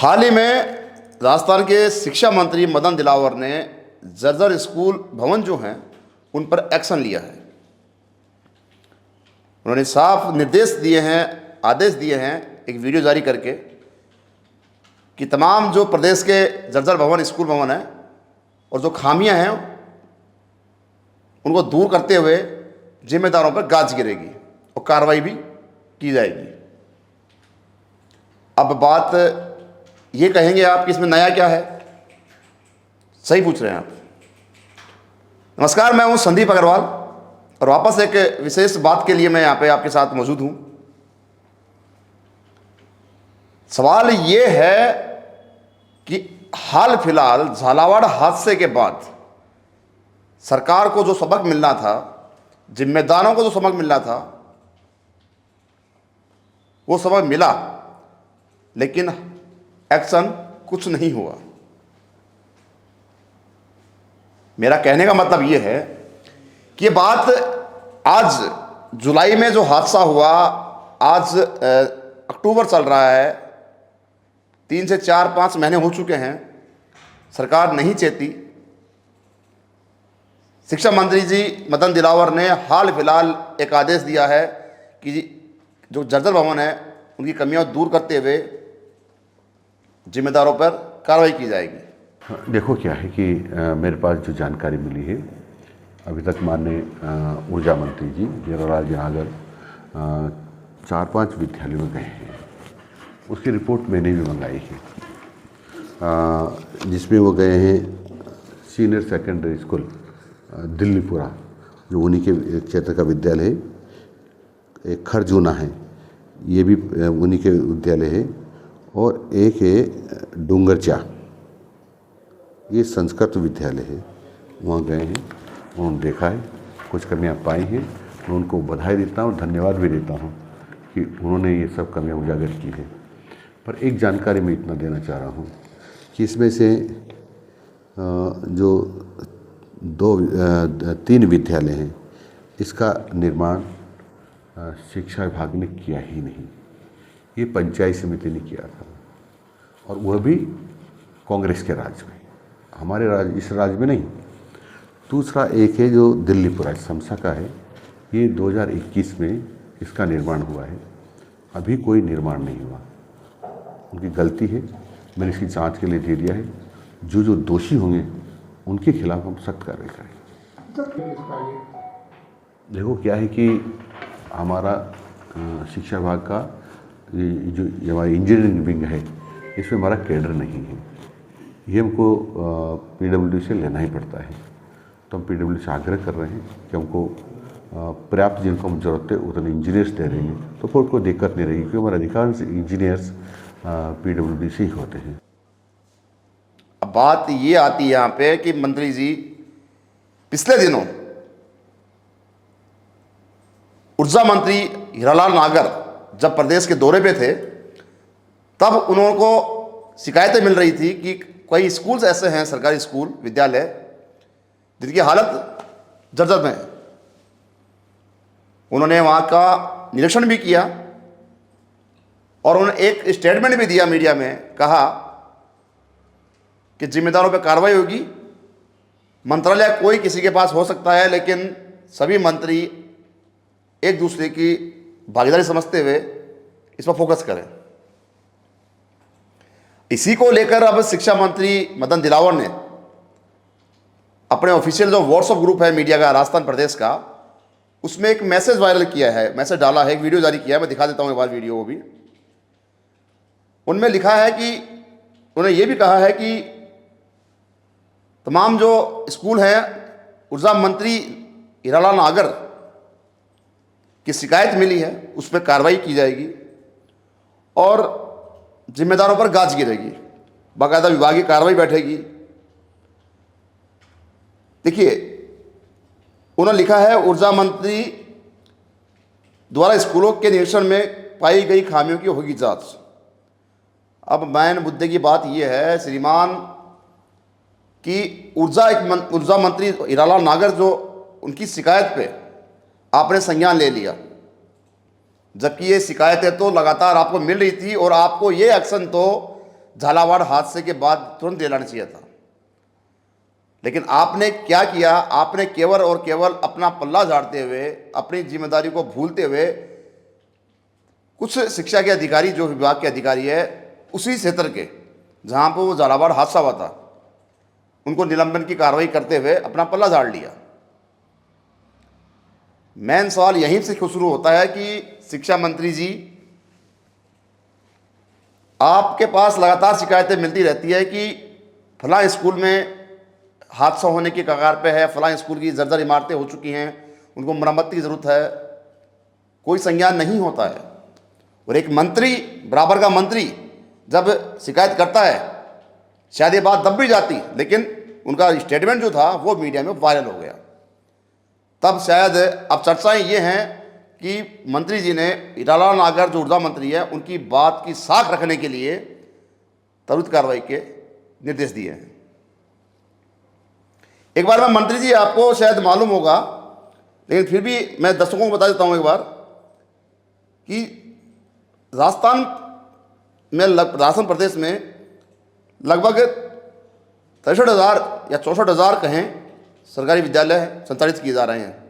हाल ही में राजस्थान के शिक्षा मंत्री मदन दिलावर ने जर्जर स्कूल भवन जो हैं उन पर एक्शन लिया है। उन्होंने साफ निर्देश दिए हैं, आदेश दिए हैं एक वीडियो जारी करके कि तमाम जो प्रदेश के जर्जर भवन स्कूल भवन हैं और जो खामियां हैं उनको दूर करते हुए जिम्मेदारों पर गाज गिरेगी और कार्रवाई भी की जाएगी। अब बात ये कहेंगे आप कि इसमें नया क्या है? सही पूछ रहे हैं आप। नमस्कार, मैं हूं संदीप अग्रवाल और वापस एक विशेष बात के लिए मैं यहाँ पे आपके साथ मौजूद हूं। सवाल ये है कि हाल फिलहाल झालावाड़ हादसे के बाद सरकार को जो सबक मिलना था, जिम्मेदारों को जो सबक मिलना था, वो सबक मिला, लेकिन एक्शन कुछ नहीं हुआ। मेरा कहने का मतलब यह है कि ये बात आज जुलाई में जो हादसा हुआ, आज अक्टूबर चल रहा है, 3 से 4-5 महीने हो चुके हैं, सरकार नहीं चेती। शिक्षा मंत्री जी मदन दिलावर ने हाल फिलहाल एक आदेश दिया है कि जो जर्जर भवन है उनकी कमियां दूर करते हुए जिम्मेदारों पर कार्रवाई की जाएगी। देखो क्या है कि मेरे पास जो जानकारी मिली है, अभी तक माननीय ऊर्जा मंत्री जी हीरालाल जनागर 4-5 विद्यालयों में गए हैं। उसकी रिपोर्ट मैंने भी मंगाई है, जिसमें वो गए हैं सीनियर सेकेंडरी स्कूल दिल्लीपुरा, जो उन्हीं के क्षेत्र का विद्यालय है। एक खरजूना है, ये भी उन्हीं के विद्यालय है, और एक है डूंगरचा, ये संस्कृत विद्यालय है। वहाँ गए हैं, उन्होंने देखा है, कुछ कमियाँ पाई हैं। मैं उनको बधाई देता हूँ, धन्यवाद भी देता हूँ कि उन्होंने ये सब कमियाँ उजागर की है। पर एक जानकारी मैं इतना देना चाह रहा हूँ कि इसमें से जो 3 विद्यालय हैं, इसका निर्माण शिक्षा विभाग ने किया ही नहीं, ये पंचायत समिति ने किया था, और वह भी कांग्रेस के राज में, हमारे राज इस राज में नहीं। दूसरा एक है जो दिल्लीपुरा समसा का है, ये 2021 में इसका निर्माण हुआ है, अभी कोई निर्माण नहीं हुआ। उनकी गलती है, मैंने इसकी जांच के लिए दे दिया है। जो दोषी होंगे उनके खिलाफ हम सख्त कार्रवाई करेंगे। देखो क्या है कि हमारा शिक्षा विभाग का जो हमारी इंजीनियरिंग विंग है, इसमें हमारा कैडर नहीं है। ये हमको पीडब्ल्यूडी से लेना ही पड़ता है। तो हम पीडब्ल्यूडी से आग्रह कर रहे हैं कि हमको पर्याप्त जिनको हम जरूरत है उतने इंजीनियर्स दे रहे हैं, तो फिर कोई दिक्कत नहीं रहेगी, क्योंकि हमारे अधिकांश इंजीनियर्स पीडब्ल्यूडी से ही होते हैं। अब बात ये आती है यहाँ पे कि मंत्री जी पिछले दिनों ऊर्जा मंत्री हीरालाल नागर जब प्रदेश के दौरे पे थे, तब उन्होंने को शिकायतें मिल रही थी कि कई स्कूल्स ऐसे हैं, सरकारी स्कूल विद्यालय, जिनकी हालत जर्जर में है। उन्होंने वहाँ का निरीक्षण भी किया और उन्होंने एक स्टेटमेंट भी दिया मीडिया में, कहा कि जिम्मेदारों पर कार्रवाई होगी। मंत्रालय कोई किसी के पास हो सकता है, लेकिन सभी मंत्री एक दूसरे की भागीदारी समझते हुए इस पर फोकस करें। इसी को लेकर अब शिक्षा मंत्री मदन दिलावर ने अपने ऑफिशियल जो व्हाट्सएप ग्रुप है मीडिया का राजस्थान प्रदेश का, उसमें एक मैसेज वायरल किया है, मैसेज डाला है, एक वीडियो जारी किया है। मैं दिखा देता हूं एक बार वीडियो वो भी। उनमें लिखा है कि उन्होंने ये भी कहा है कि तमाम जो स्कूल हैं, ऊर्जा मंत्री हीरालाल नागर की शिकायत मिली है, उस पर कार्रवाई की जाएगी और जिम्मेदारों पर गाज गिरेगी, बाकायदा विभागीय कार्रवाई बैठेगी। देखिए, उन्होंने लिखा है ऊर्जा मंत्री द्वारा स्कूलों के निरीक्षण में पाई गई खामियों की होगी जांच। अब मैन मुद्दे की बात यह है श्रीमान कि ऊर्जा मंत्री हीरालाल नागर जो उनकी शिकायत पे आपने संज्ञान ले लिया, जबकि ये शिकायतें तो लगातार आपको मिल रही थी और आपको ये एक्शन तो झालावाड़ हादसे के बाद तुरंत ले लाना चाहिए था। लेकिन आपने क्या किया, आपने केवल और केवल अपना पल्ला झाड़ते हुए, अपनी जिम्मेदारी को भूलते हुए, कुछ शिक्षा के अधिकारी, जो विभाग के अधिकारी है उसी क्षेत्र के जहाँ पर वो झालावाड़ हादसा हुआ था, उनको निलंबन की कार्रवाई करते हुए अपना पल्ला झाड़ लिया। मेन सवाल यहीं से शुरू होता है कि शिक्षा मंत्री जी, आपके पास लगातार शिकायतें मिलती रहती है कि फलां स्कूल में हादसा होने की कगार पे है, फलां स्कूल की जर्जर इमारतें हो चुकी हैं, उनको मरम्मत की ज़रूरत है, कोई संज्ञान नहीं होता है। और एक मंत्री, बराबर का मंत्री जब शिकायत करता है, शायद ये बात दब भी जाती, लेकिन उनका स्टेटमेंट जो था वो मीडिया में वायरल हो गया। तब शायद अब चर्चाएं ये हैं कि मंत्री जी ने हीरालाल नागर, जो ऊर्जा मंत्री है, उनकी बात की साख रखने के लिए त्वरित कार्रवाई के निर्देश दिए हैं। एक बार मैं मंत्री जी, आपको शायद मालूम होगा, लेकिन फिर भी मैं दर्शकों को बता देता हूं एक बार, कि राजस्थान में, राजस्थान प्रदेश में लगभग 63,000 या 64,000 कहें सरकारी विद्यालय संचालित किए जा रहे हैं।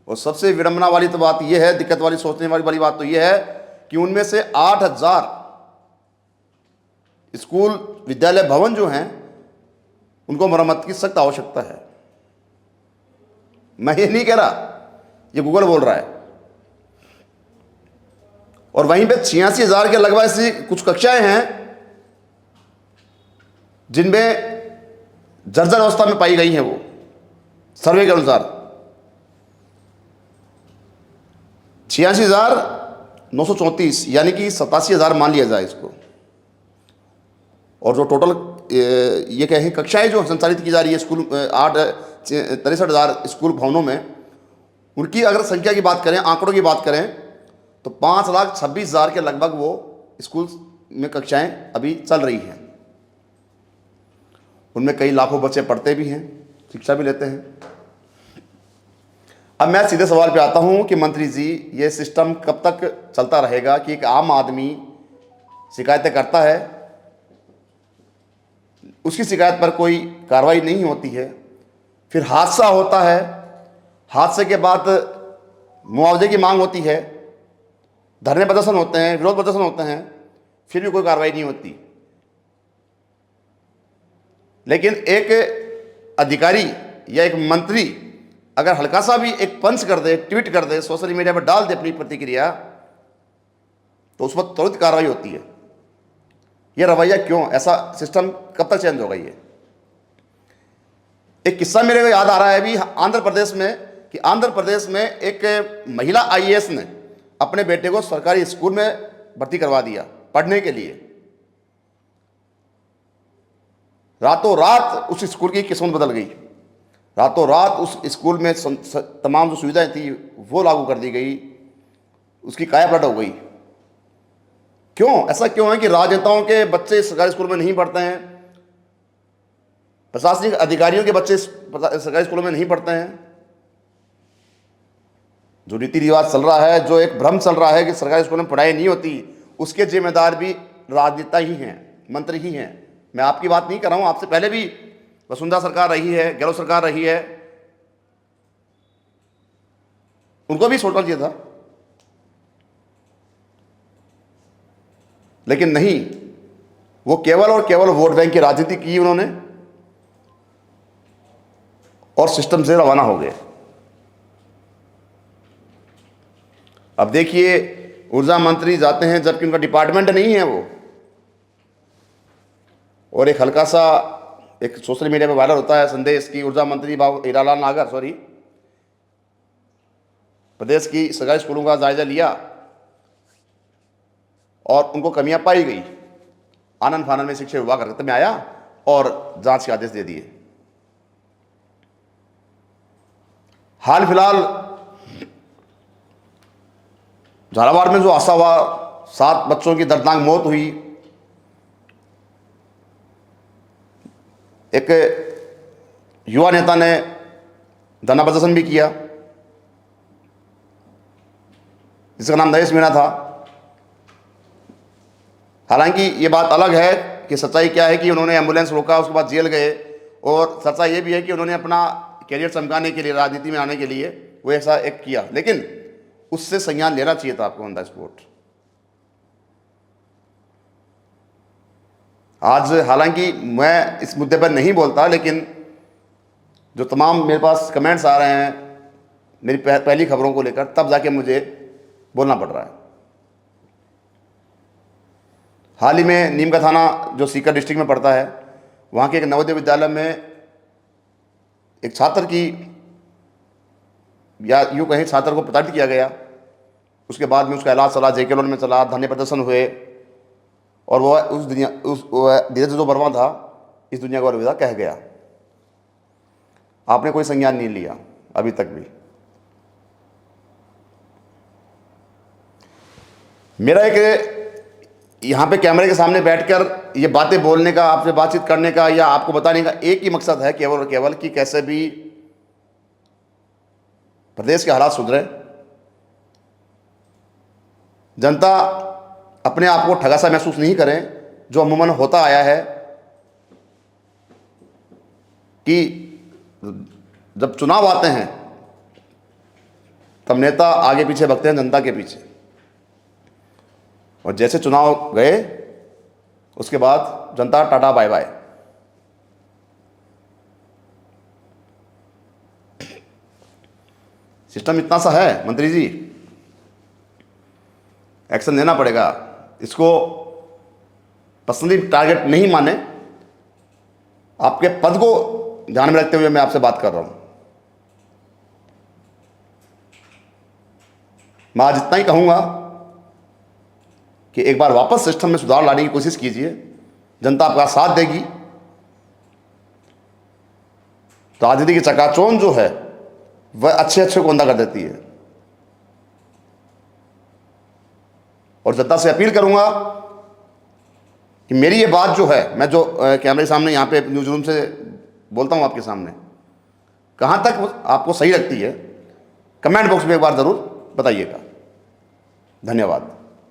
और सबसे विडंबना वाली तो बात यह है, दिक्कत वाली, सोचने वाली बात तो यह है कि उनमें से 8,000 स्कूल, विद्यालय भवन जो हैं, उनको मरम्मत की सख्त आवश्यकता है। मैं ये नहीं कह रहा, ये गूगल बोल रहा है। और वहीं पे 86,000 के लगभग ऐसी कुछ कक्षाएं हैं जिनमें जर्जर अवस्था में पाई गई हैं। वो सर्वे के अनुसार 86,934, यानी कि 87,000 मान लिया जाए इसको। और जो टोटल ये कहें कक्षाएं जो संचालित की जा रही है स्कूल, 63,000 स्कूल भवनों में, उनकी अगर संख्या की बात करें, आंकड़ों की बात करें, तो 5,26,000 के लगभग वो स्कूल में कक्षाएं अभी चल रही हैं। उनमें कई लाखों बच्चे पढ़ते भी हैं, शिक्षा भी लेते हैं। अब मैं सीधे सवाल पे आता हूं कि मंत्री जी, ये सिस्टम कब तक चलता रहेगा कि एक आम आदमी शिकायतें करता है, उसकी शिकायत पर कोई कार्रवाई नहीं होती है, फिर हादसा होता है, हादसे के बाद मुआवजे की मांग होती है, धरने प्रदर्शन होते हैं, विरोध प्रदर्शन होते हैं, फिर भी कोई कार्रवाई नहीं होती। लेकिन एक अधिकारी या एक मंत्री अगर हल्का सा भी एक पंच कर दे, ट्वीट कर दे, सोशल मीडिया पर डाल दे अपनी प्रतिक्रिया, तो उस वक्त तुरंत कार्रवाई होती है। ये रवैया क्यों, ऐसा सिस्टम कब तक चेंज होगा? ये एक किस्सा मेरे को याद आ रहा है अभी आंध्र प्रदेश में, कि आंध्र प्रदेश में एक महिला आईएएस ने अपने बेटे को सरकारी स्कूल में भर्ती करवा दिया पढ़ने के लिए। रातों रात उस स्कूल की किस्मत बदल गई। रातों रात उस स्कूल में तमाम जो सुविधाएं थी वो लागू कर दी गई, उसकी कायापलट हो गई। क्यों? ऐसा क्यों है कि राजनेताओं के बच्चे सरकारी स्कूल में नहीं पढ़ते हैं, प्रशासनिक अधिकारियों के बच्चे सरकारी स्कूलों में नहीं पढ़ते हैं? जो रीति रिवाज चल रहा है, जो एक भ्रम चल रहा है कि सरकारी स्कूलों में पढ़ाई नहीं होती, उसके जिम्मेदार भी राजनेता ही हैं, मंत्री ही हैं। मैं आपकी बात नहीं कर रहा हूं, आपसे पहले भी वसुंधरा सरकार रही है, गहलोत सरकार रही है, उनको भी सोचना चाहिए था। लेकिन नहीं, वो केवल और केवल वोट बैंक की राजनीति की उन्होंने और सिस्टम से रवाना हो गए। अब देखिए, ऊर्जा मंत्री जाते हैं जबकि उनका डिपार्टमेंट नहीं है वो, और एक हल्का सा एक सोशल मीडिया में वायरल होता है संदेश की ऊर्जा मंत्री हीरालाल नागर प्रदेश की सरकारी स्कूलों का जायजा लिया और उनको कमियां पाई गई। आनंद फानन में शिक्षा विभाग हरकत में आया और जांच के आदेश दे दिए। हाल फिलहाल झालावाड़ में जो हादसा हुआ, 7 बच्चों की दर्दनाक मौत हुई, एक युवा नेता ने धरना प्रदर्शन भी किया जिसका नाम नरेश मीणा था। हालांकि ये बात अलग है कि सच्चाई क्या है कि उन्होंने एम्बुलेंस रोका, उसके बाद जेल गए, और सच्चाई ये भी है कि उन्होंने अपना कैरियर चमकाने के लिए, राजनीति में आने के लिए वो ऐसा एक किया, लेकिन उससे संज्ञान लेना चाहिए था आपको ऑन द स्पॉट। आज हालांकि मैं इस मुद्दे पर नहीं बोलता, लेकिन जो तमाम मेरे पास कमेंट्स आ रहे हैं मेरी पहली खबरों को लेकर, तब जाके मुझे बोलना पड़ रहा है। हाल ही में नीम का थाना जो सीकर डिस्ट्रिक्ट में पड़ता है, वहाँ के एक नवोदय विद्यालय में एक छात्र की, या यूँ कहीं छात्र को प्रताड़ित किया गया। उसके बाद में उसका इलाज चला, जेके लॉन में चला, धरने प्रदर्शन हुए, और वह उस दुनिया धीरज जो वर्मा था इस दुनिया को अलविदा कह गया। आपने कोई संज्ञान नहीं लिया अभी तक भी। मेरा एक यहाँ पे कैमरे के सामने बैठकर ये बातें बोलने का, आपसे बातचीत करने का, या आपको बताने का एक ही मकसद है केवल और केवल कि कैसे भी प्रदेश के हालात सुधरे, जनता अपने आप को ठगा सा महसूस नहीं करें, जो अमूमन होता आया है कि जब चुनाव आते हैं तब नेता आगे पीछे भगते हैं जनता के पीछे, और जैसे चुनाव गए उसके बाद जनता टाटा बाय बाय। सिस्टम इतना सा है मंत्री जी, एक्शन लेना पड़ेगा। इसको पर्सनली टारगेट नहीं माने, आपके पद को ध्यान में रखते हुए मैं आपसे बात कर रहा हूं। मैं आज इतना ही कहूंगा कि एक बार वापस सिस्टम में सुधार लाने की कोशिश कीजिए, जनता आपका साथ देगी। राजनीति की चकाचौंध जो है वह अच्छे अच्छे को अंधा कर देती है, और जनता से अपील करूंगा कि मेरी ये बात जो है, मैं जो कैमरे के सामने यहाँ पे न्यूज रूम से बोलता हूँ आपके सामने, कहाँ तक आपको सही लगती है, कमेंट बॉक्स में एक बार ज़रूर बताइएगा। धन्यवाद।